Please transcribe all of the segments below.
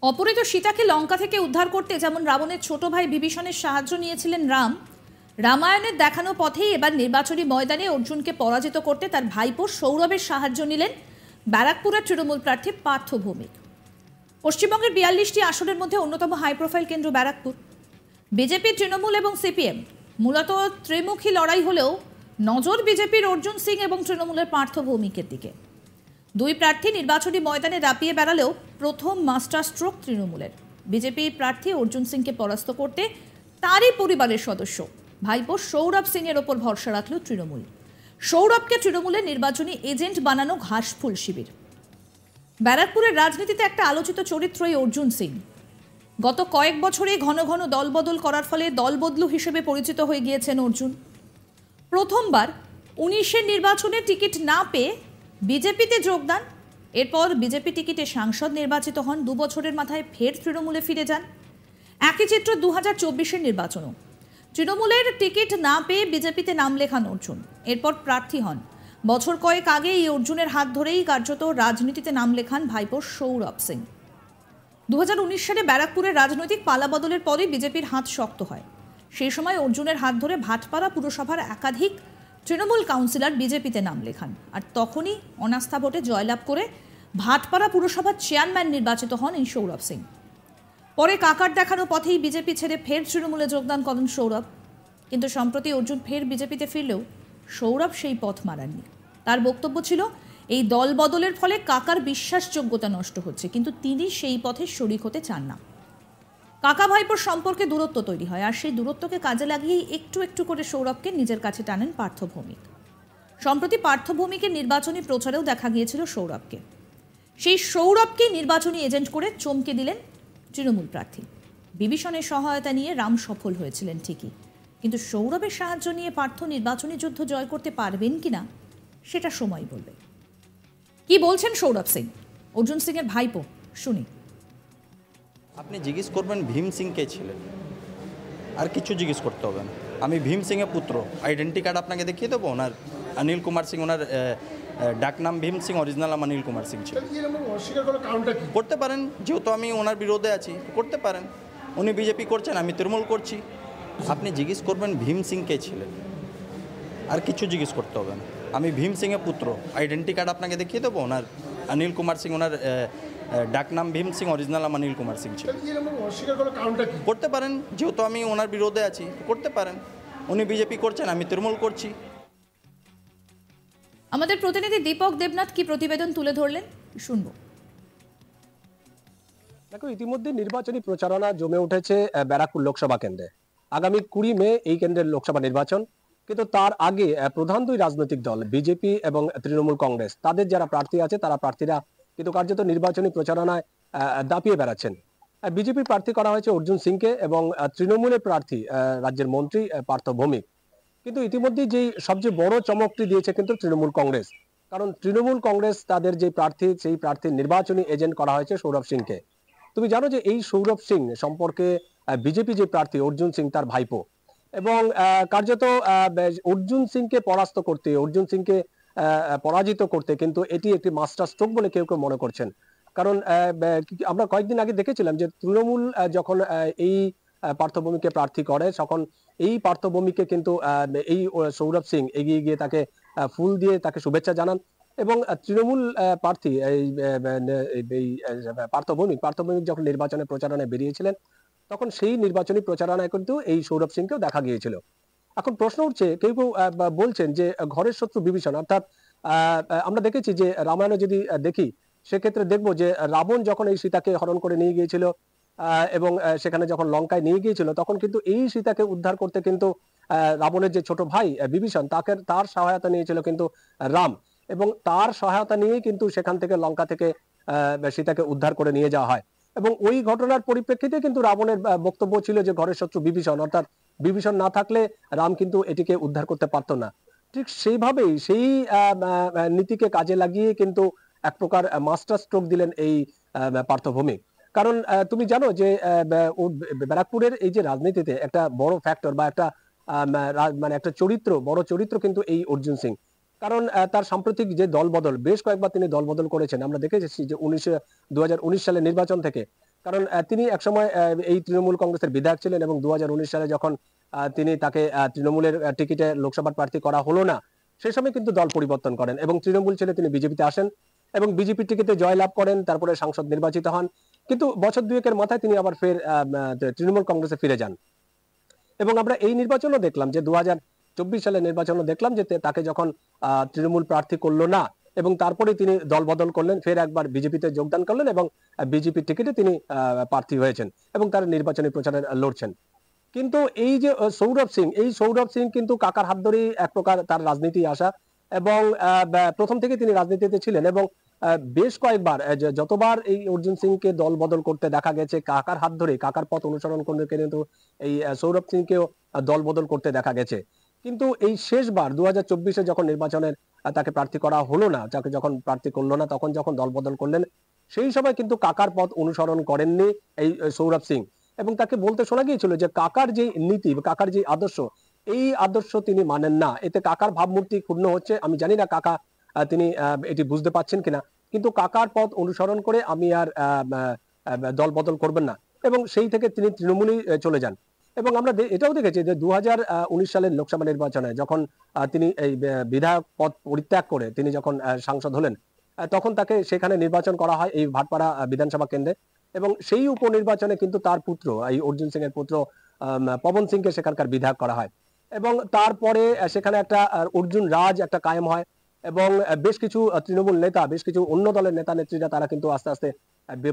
অপহৃত সীতাকে লঙ্কা থেকে উদ্ধার করতে যেমন রাবণের ছোট ভাই বিভীষণের সাহায্য নিয়েছিলেন রাম, রামায়ণের দেখানো পথেই এবার নির্বাচনী ময়দানে অর্জুনকে পরাজিত করতে তার ভাইপো সৌরভের সাহায্য নিলেন ব্যারাকপুরের তৃণমূল প্রার্থী পার্থ ভৌমিক। পশ্চিমবঙ্গের 42টি আসনের মধ্যে অন্যতম হাই প্রোফাইল কেন্দ্র ব্যারাকপুর। বিজেপি, তৃণমূল এবং সিপিএম মূলত ত্রিমুখী লড়াই হলেও নজর বিজেপির অর্জুন সিং এবং তৃণমূলের পার্থ ভৌমিকের দিকে। দুই প্রার্থী নির্বাচনী ময়দানে দাপিয়ে বেড়ালেও প্রথম মাস্টার স্ট্রোক তৃণমূলের। বিজেপির প্রার্থী অর্জুন সিংকে পরাস্ত করতে তারই পরিবারের সদস্য ভাইপো সৌরভ সিং এর ওপর ভরসা রাখল তৃণমূল। সৌরভকে তৃণমূলের নির্বাচনী এজেন্ট বানানো ঘাসফুল শিবির। ব্যারাকপুরের রাজনীতিতে একটা আলোচিত চরিত্রই অর্জুন সিং। গত কয়েক বছরে ঘন ঘন দলবদল করার ফলে দলবদলু হিসেবে পরিচিত হয়ে গিয়েছেন অর্জুন। প্রথমবার 19-এর নির্বাচনে টিকিট না পেয়ে বিজেপিতে যোগদান, এরপর বিজেপি টিকিটে সাংসদ নির্বাচিত হন। 2 বছরের মাথায় ফের তৃণমূলে ফিরে যান। একই চিত্র 2024-এর নির্বাচনও। তৃণমূলের টিকিট না পেয়ে বিজেপিতে নাম লেখান অর্জুন, এরপর প্রার্থী হন। বছর কয়েক আগে এই অর্জুনের হাত ধরেই কার্যত রাজনীতিতে নাম লেখান ভাইপো সৌরভ সিং। 2019 সালে ব্যারাকপুরের রাজনৈতিক পালাবদলের পরই বিজেপির হাত শক্ত হয়। সেই সময় অর্জুনের হাত ধরে ভাটপাড়া পুরসভার একাধিক তৃণমূল কাউন্সিলর বিজেপিতে নাম লেখান, আর তখনই অনাস্থা ভোটে জয়লাভ করে ভাটপাড়া পুরসভার চেয়ারম্যান নির্বাচিত হন এই সৌরভ সিং। পরে কাকার দেখানো পথেই বিজেপি ছেড়ে ফের তৃণমূলে যোগদান করেন সৌরভ। কিন্তু সম্প্রতি অর্জুন ফের বিজেপিতে ফিরলেও সৌরভ সেই পথ মারাননি। তার বক্তব্য ছিল এই দল বদলের ফলে কাকার বিশ্বাসযোগ্যতা নষ্ট হচ্ছে, কিন্তু তিনি সেই পথে শরিক হতে চান না। কাকা ভাইপোর সম্পর্কে দূরত্ব তৈরি হয়, আর সেই দূরত্বকে কাজে লাগিয়েই একটু একটু করে সৌরভকে নিজের কাছে টানেন পার্থ ভৌমিক। সম্প্রতি পার্থ ভৌমিকের নির্বাচনী প্রচারেও দেখা গিয়েছিল সৌরভকে। সেই সৌরভকে নির্বাচনী এজেন্ট করে চমকে দিলেন তৃণমূল প্রার্থী। বিভীষণের সহায়তা নিয়ে রাম সফল হয়েছিলেন ঠিকই, কিন্তু সৌরভের সাহায্য নিয়ে পার্থ নির্বাচনী যুদ্ধ জয় করতে পারবেন কিনা সেটা সময় বলবে। কি বলছেন সৌরভ সিং, অর্জুন সিং এর ভাইপো, শুনি। আপনি জিজ্ঞেস করবেন ভীম সিং কে ছিলেন, আর কিছু জিজ্ঞেস করতে হবে না। আমি ভীম সিংয়ের পুত্র, আইডেন্টি কার্ড আপনাকে দেখিয়ে দেবো। ওনার অনিল কুমার সিং, ওনার ডাক নাম ভীম সিং, অরিজিনাল নাম অনিল কুমার সিং ছিল। করতে পারেন, যেহেতু আমি ওনার বিরোধে আছি, করতে পারেন। উনি বিজেপি করছেন, আমি তৃণমূল করছি। আপনি জিজ্ঞেস করবেন ভীম সিং কে ছিলেন, আর কিছু জিজ্ঞেস করতে হবে না। আমি ভীম সিংয়ের পুত্র, আইডেন্টি কার্ড আপনাকে দেখিয়ে দেবো। ওনার অনিল কুমার সিং, ওনার ডাক নাম ভীম সিং, অরিজিনাল নাম অনিল কুমার সিং ছিল। করতে পারেন, যেহেতু আমি ওনার বিরোধে আছি, করতে পারেন। উনি বিজেপি করছেন, আমি তৃণমূল করছি। আমাদের প্রতিনিধি দীপক দেবনাথ কি প্রতিবেদন তুলে ধরলেন, শুনবো। দেখো, ইতিমধ্যে নির্বাচনী প্রচারণা জমে উঠেছে ব্যারাকপুর লোকসভা কেন্দ্রে। আগামী 20 মে এই কেন্দ্রের লোকসভা নির্বাচন, কিন্তু তার আগে প্রধান দুই রাজনৈতিক দল বিজেপি এবং তৃণমূল কংগ্রেস, তাদের যারা প্রার্থী আছে তারা প্রার্থীরা কিন্তু কার্যত নির্বাচনী প্রচারণায় দাপিয়ে বেড়াচ্ছেন। বিজেপির প্রার্থী করা হয়েছে অর্জুন সিংকে এবং তৃণমূলের প্রার্থী রাজ্যের মন্ত্রী পার্থ ভৌমিক। কিন্তু ইতিমধ্যে যেই সবচেয়ে বড় চমকটি দিয়েছে কিন্তু তৃণমূল কংগ্রেস, কারণ তৃণমূল কংগ্রেস তাদের যে প্রার্থী, সেই প্রার্থীর নির্বাচনী এজেন্ট করা হয়েছে সৌরভ সিংকে। তুমি জানো যে এই সৌরভ সিং সম্পর্কে বিজেপি যে প্রার্থী অর্জুন সিং তার ভাইপো, এবং কার্যত অর্জুন সিংকে পরাস্ত করতে, অর্জুন সিংকে পরাজিত করতে কিন্তু এটি একটি মাস্টার স্ট্রোক বলে কেউ কেউ মনে করছেন। কারণ আমরা কয়েকদিন আগে দেখেছিলাম যে তৃণমূল যখন এই পার্থ ভৌমিককে প্রার্থী করে, তখন এই পার্থ ভৌমিককে কিন্তু এই সৌরভ সিং এগিয়ে গিয়ে তাকে ফুল দিয়ে তাকে শুভেচ্ছা জানান, এবং তৃণমূল প্রার্থী এই পার্থ ভৌমিক যখন নির্বাচনে প্রচারণায় বেরিয়েছিলেন, তখন সেই নির্বাচনী প্রচারণায় কিন্তু এই সৌরভ সিংকেও দেখা গিয়েছিল। এখন প্রশ্ন উঠছে, কেউ কেউ বলছেন যে ঘরের শত্রু বিভীষণ, অর্থাৎ আমরা দেখেছি যে রামায়ণে যদি দেখি, সেক্ষেত্রে দেখবো যে রাবণ যখন এই সীতাকে হরণ করে নিয়ে গিয়েছিল এবং সেখানে যখন লঙ্কায় নিয়ে গিয়েছিল, তখন কিন্তু এই সীতাকে উদ্ধার করতে কিন্তু রাবণের যে ছোট ভাই বিভীষণ, তার সহায়তা নিয়েছিল কিন্তু রাম, এবং তার সহায়তা নিয়েই কিন্তু সেখান থেকে লঙ্কা থেকে সীতাকে উদ্ধার করে নিয়ে যাওয়া হয়। এবং ওই ঘটনার পরিপ্রেক্ষিতে কিন্তু রাবণের বক্তব্য ছিল যে ঘরের শত্রু বিভীষণ, অর্থাৎ বিভীষণ না থাকলে রাম কিন্তু এটিকে উদ্ধার করতে পারত না। ঠিক সেইভাবেই সেই নীতিকে কাজে লাগিয়ে কিন্তু এক প্রকার মাস্টার স্ট্রোক দিলেন এই পার্থ ভৌমিক। কারণ তুমি জানো যে ব্যারাকপুরের এই যে রাজনীতিতে একটা বড় ফ্যাক্টর বা একটা মানে একটা চরিত্র, বড় চরিত্র কিন্তু এই অর্জুন সিং। কারণ তার সাম্প্রতিক যে দল বদল, বেশ কয়েকবার তিনি দল বদল করেছেন। আমরা দেখেছি যে 2019 সালের নির্বাচন থেকে কারণ তিনি একসময় এই তৃণমূল কংগ্রেসের বিধায়ক ছিলেন এবং 2019 সালে যখন তাকে তৃণমূলের টিকিটে লোকসভার প্রার্থী করা হলো না, সেই সময় কিন্তু দল পরিবর্তন করেন এবং তৃণমূল ছেড়ে তিনি বিজেপিতে আসেন এবং বিজেপি টিকিটে জয়লাভ করেন, তারপরে সাংসদ নির্বাচিত হন। কিন্তু বছর দুয়েকের মাথায় তিনি আবার ফের তৃণমূল কংগ্রেসে ফিরে যান এবং আমরা এই নির্বাচনও দেখলাম যে 2024 সালের নির্বাচনও দেখলাম যে তাকে যখন তৃণমূল প্রার্থী করলো না এবং তারপরে তিনি দল বদল করলেন, ফের একবার বিজেপিতে যোগদান করলেন এবং বিজেপি টিকিটে তিনি প্রার্থী হয়েছেন এবং তার নির্বাচনী প্রচারে লড়ছেন। কিন্তু এই যে সৌরভ সিং কিন্তু কাকার হাত ধরেই এক প্রকার তার রাজনীতি আসা এবং প্রথম থেকে তিনি রাজনীতিতে ছিলেন এবং বেশ কয়েকবার যতবার এই অর্জুন সিংকে দল বদল করতে দেখা গেছে কাকার হাত ধরে, কাকার পথ অনুসরণ করে কিন্তু এই সৌরভ সিংকেও দল বদল করতে দেখা গেছে। কিন্তু এই শেষবার 2024-এ যখন নির্বাচনের তাকে প্রার্থী করা হলো না, তাকে যখন প্রার্থী করলো না, তখন যখন দল বদল করলেন, সেই সময় কিন্তু কাকার পথ অনুসরণ করেননি এই সৌরভ সিং এবং তাকে বলতে শোনা গিয়েছিল যে কাকার যে নীতি, কাকার যে আদর্শ, এই আদর্শ তিনি মানেন না, এতে কাকার ভাবমূর্তি ক্ষুণ্ণ হচ্ছে। আমি জানি না কাকা তিনি এটি বুঝতে পারছেন কিনা, কিন্তু কাকার পথ অনুসরণ করে আমি আর দল বদল করবেন না এবং সেই থেকে তিনি তৃণমূলেই চলে যান। এবং আমরা এটাও দেখেছি যে 2019 সালের লোকসভা নির্বাচনে যখন তিনি এই বিধায়ক পদ পরিত্যাগ করে তিনি যখন সাংসদ হলেন, তখন তাকে সেখানে নির্বাচন করা হয় এই ভাটপাড়া বিধানসভা কেন্দ্রে এবং সেই উপনির্বাচনে কিন্তু তার পুত্র এই অর্জুন সিং এর পুত্র পবন সিংকে সেখানকার বিধায়ক করা হয় এবং তারপরে সেখানে একটা অর্জুন রাজ একটা কায়েম হয় এবং বেশ কিছু তৃণমূল নেতা, বেশ কিছু অন্য দলের নেতা নেত্রীরা তারা কিন্তু আস্তে আস্তে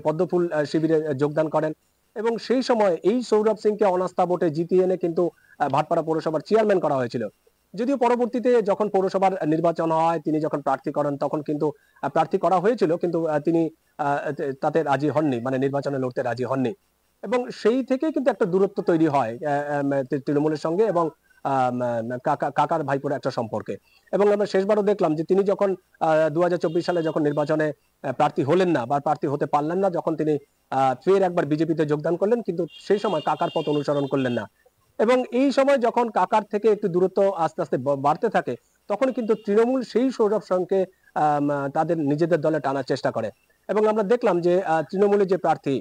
পদ্মফুল শিবিরে যোগদান করেন এবং সেই সময় এই সৌরভ সিংকে অনাস্থা ভোটে জিতিয়ে এনে কিন্তু ভাটপাড়া পৌরসভার চেয়ারম্যান করা হয়েছিল। যদিও পরবর্তীতে যখন পৌরসভার নির্বাচন হয়, তিনি যখন প্রার্থী করেন, তখন কিন্তু প্রার্থী করা হয়েছিল কিন্তু তিনি তাতে রাজি হননি, মানে নির্বাচনে লড়তে রাজি হননি এবং সেই থেকে কিন্তু একটা দূরত্ব তৈরি হয় তৃণমূলের সঙ্গে এবং কাকার ভাইপোর একটা সম্পর্কে। এবং আমরা শেষবারও দেখলাম যে তিনি যখন 2024 সালে যখন নির্বাচনে প্রার্থী হলেন না বা প্রার্থী হতে পারলেন না, যখন তিনি ফের একবার বিজেপিতে যোগদান করলেন, কিন্তু সেই সময় কাকার পথ অনুসরণ করলেন না এবং এই সময় যখন কাকার থেকে একটু দূরত্ব আস্তে আস্তে বাড়তে থাকে, তখন কিন্তু তৃণমূল সেই সৌরভ সিংকে তাদের নিজেদের দলে টানার চেষ্টা করে এবং আমরা দেখলাম যে তৃণমূলের যে প্রার্থী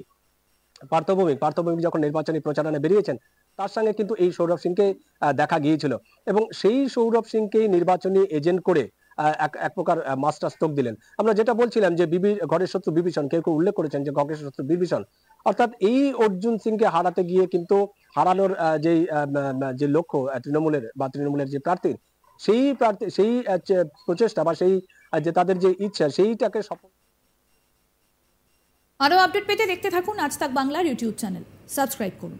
পার্থভৌমিক যখন নির্বাচনী প্রচারণে বেরিয়েছেন, তার সঙ্গে কিন্তু এই সৌরভ সিংকে দেখা গিয়েছিল এবং সেই সৌরভ সিংকে নির্বাচনী এজেন্ট করে এক প্রকার মাস্টার স্ট্রোক দিলেন। আমরা যেটা বলছিলাম যে ঘরের শত্রু বিভীষণ, কেউ কেউ উল্লেখ করেছেন যে ঘরের শত্রু বিভীষণ, অর্থাৎ এই অর্জুন সিংকে হারাতে গিয়ে কিন্তু হারানোর যে লক্ষ্য তৃণমূলের যে প্রার্থী, সেই প্রচেষ্টা বা সেই যে তাদের যে ইচ্ছা, সেইটাকে সফল। আরো আপডেট পেতে দেখতে থাকুন আজ তাক বাংলার ইউটিউব চ্যানেল, সাবস্ক্রাইব করুন।